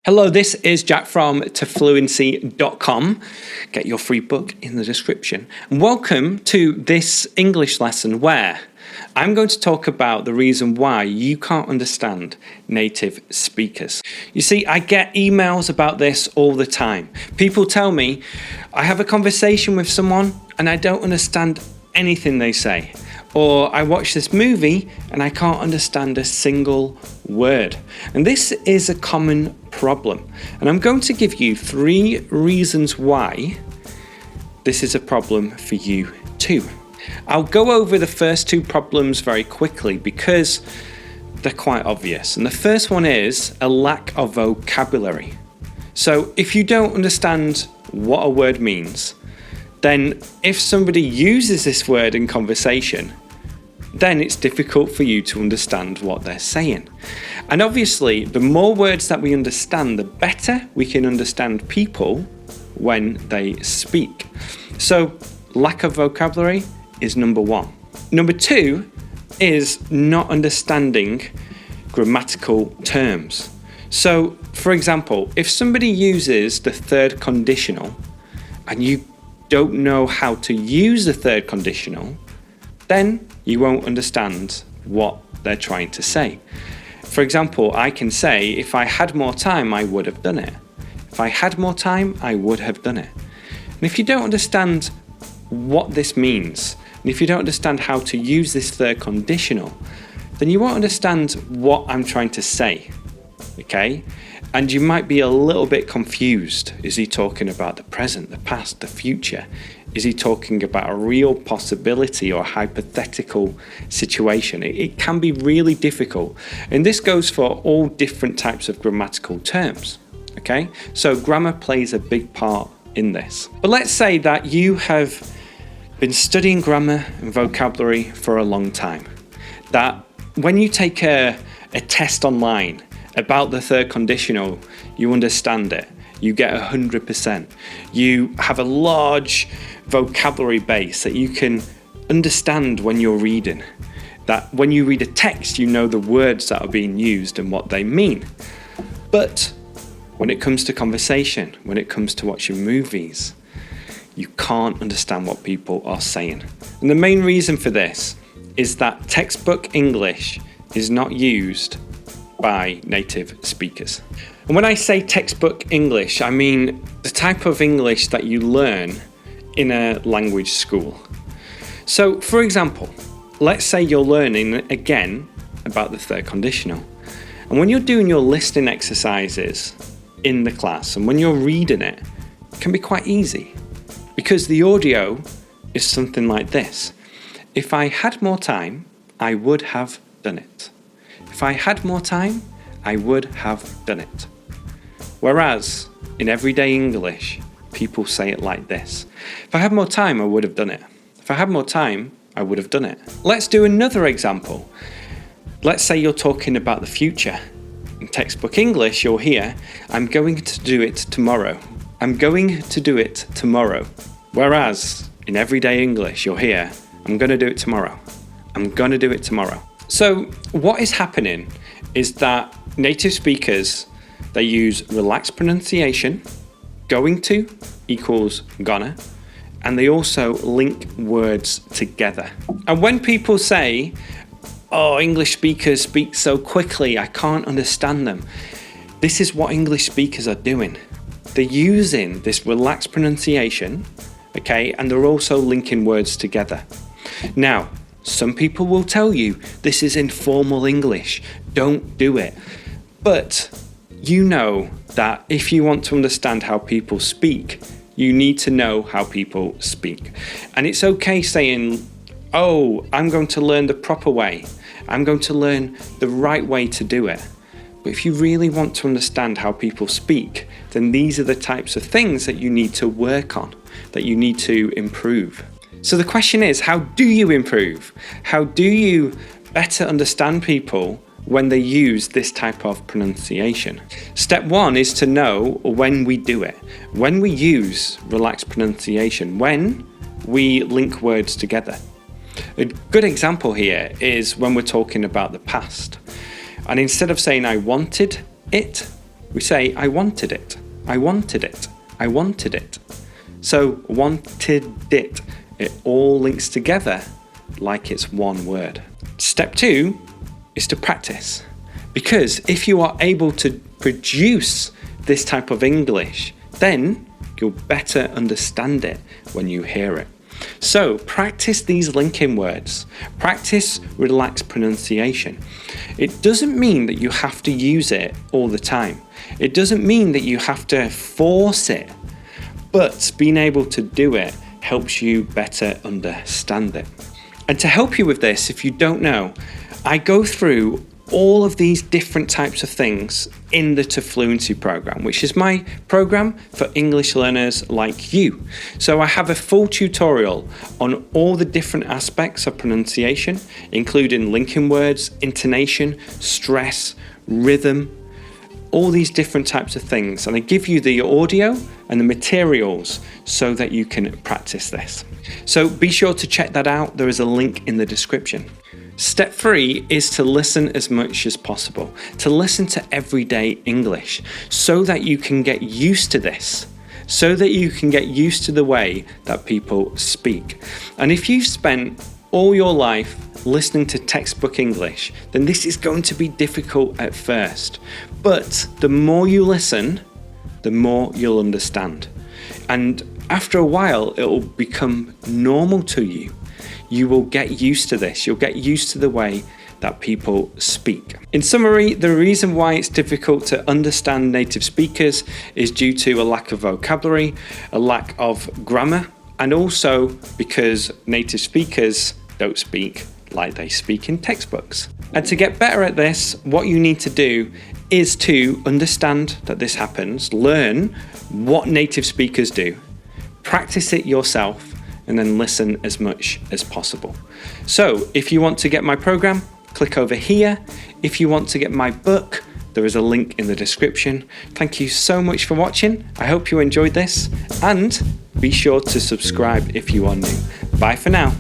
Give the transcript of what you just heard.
Hello, this is Jack from tofluency.com. Get your free book in the description. And welcome to this English lesson where I'm going to talk about the reason why you can't understand native speakers. You see, I get emails about this all the time. People tell me, I have a conversation with someone and I don't understand anything they say. Or I watch this movie and I can't understand a single word. And this is a common problem. And I'm going to give you 3 reasons why this is a problem for you too. I'll go over the first 2 problems very quickly because they're quite obvious. And the first one is a lack of vocabulary. So if you don't understand what a word means, then if somebody uses this word in conversation, then it's difficult for you to understand what they're saying. And obviously, the more words that we understand, the better we can understand people when they speak. So, lack of vocabulary is number 1. Number 2 is not understanding grammatical terms. So, for example, if somebody uses the third conditional and you don't know how to use the third conditional, then you won't understand what they're trying to say. For example, I can say, if I had more time, I would have done it. If I had more time, I would have done it. And if you don't understand what this means, and if you don't understand how to use this third conditional, then you won't understand what I'm trying to say, okay? And you might be a little bit confused. Is he talking about the present, the past, the future? Is he talking about a real possibility or hypothetical situation? It can be really difficult. And this goes for all different types of grammatical terms, okay? So grammar plays a big part in this. But let's say that you have been studying grammar and vocabulary for a long time. That when you take a test online about the third conditional, you understand it. You get 100%. You have a large vocabulary base that you can understand when you're reading. That when you read a text, you know the words that are being used and what they mean. But when it comes to conversation, when it comes to watching movies, you can't understand what people are saying. And the main reason for this is that textbook English is not used by native speakers. And when I say textbook English, I mean the type of English that you learn in a language school. So, for example, let's say you're learning again about the third conditional. And when you're doing your listening exercises in the class and when you're reading it, it can be quite easy because the audio is something like this. If I had more time, I would have done it. If I had more time, I would have done it. Whereas in everyday English, people say it like this. If I had more time, I would have done it. If I had more time, I would have done it. Let's do another example. Let's say you're talking about the future. In textbook English, you'll hear, I'm going to do it tomorrow. I'm going to do it tomorrow. Whereas in everyday English, you'll hear, I'm going to do it tomorrow. I'm going to do it tomorrow. So what is happening is that native speakers, they use relaxed pronunciation, going to equals gonna, and they also link words together. And when people say, oh, English speakers speak so quickly, I can't understand them, this is what English speakers are doing. They're using this relaxed pronunciation, okay, and they're also linking words together. Now, some people will tell you this is informal English, don't do it. But you know that if you want to understand how people speak, you need to know how people speak. And it's okay saying, oh, I'm going to learn the proper way. I'm going to learn the right way to do it. But if you really want to understand how people speak, then these are the types of things that you need to work on, that you need to improve. So the question is, how do you improve? How do you better understand people when they use this type of pronunciation? Step 1 is to know when we do it. When we use relaxed pronunciation, when we link words together. A good example here is when we're talking about the past. And instead of saying I wanted it, we say, I wanted it. I wanted it. I wanted it. So, wanted it. It all links together like it's one word. Step 2 is to practice. Because if you are able to produce this type of English, then you'll better understand it when you hear it. So practice these linking words. Practice relaxed pronunciation. It doesn't mean that you have to use it all the time. It doesn't mean that you have to force it. But being able to do it helps you better understand it. And to help you with this, if you don't know, I go through all of these different types of things in the To Fluency program, which is my program for English learners like you. So I have a full tutorial on all the different aspects of pronunciation, including linking words, intonation, stress, rhythm, all these different types of things. And I give you the audio and the materials so that you can practice this. So be sure to check that out. There is a link in the description. Step 3 is to listen as much as possible, to listen to everyday English so that you can get used to this, so that you can get used to the way that people speak. And if you've spent all your life listening to textbook English, then this is going to be difficult at first. But the more you listen, the more you'll understand. And after a while, it will become normal to you. You will get used to this. You'll get used to the way that people speak. In summary, the reason why it's difficult to understand native speakers is due to a lack of vocabulary, a lack of grammar, and also because native speakers don't speak like they speak in textbooks. And to get better at this, what you need to do is to understand that this happens, learn what native speakers do, practice it yourself, and then listen as much as possible. So if you want to get my program, click over here. If you want to get my book, there is a link in the description. Thank you so much for watching. I hope you enjoyed this, and be sure to subscribe if you are new. Bye for now.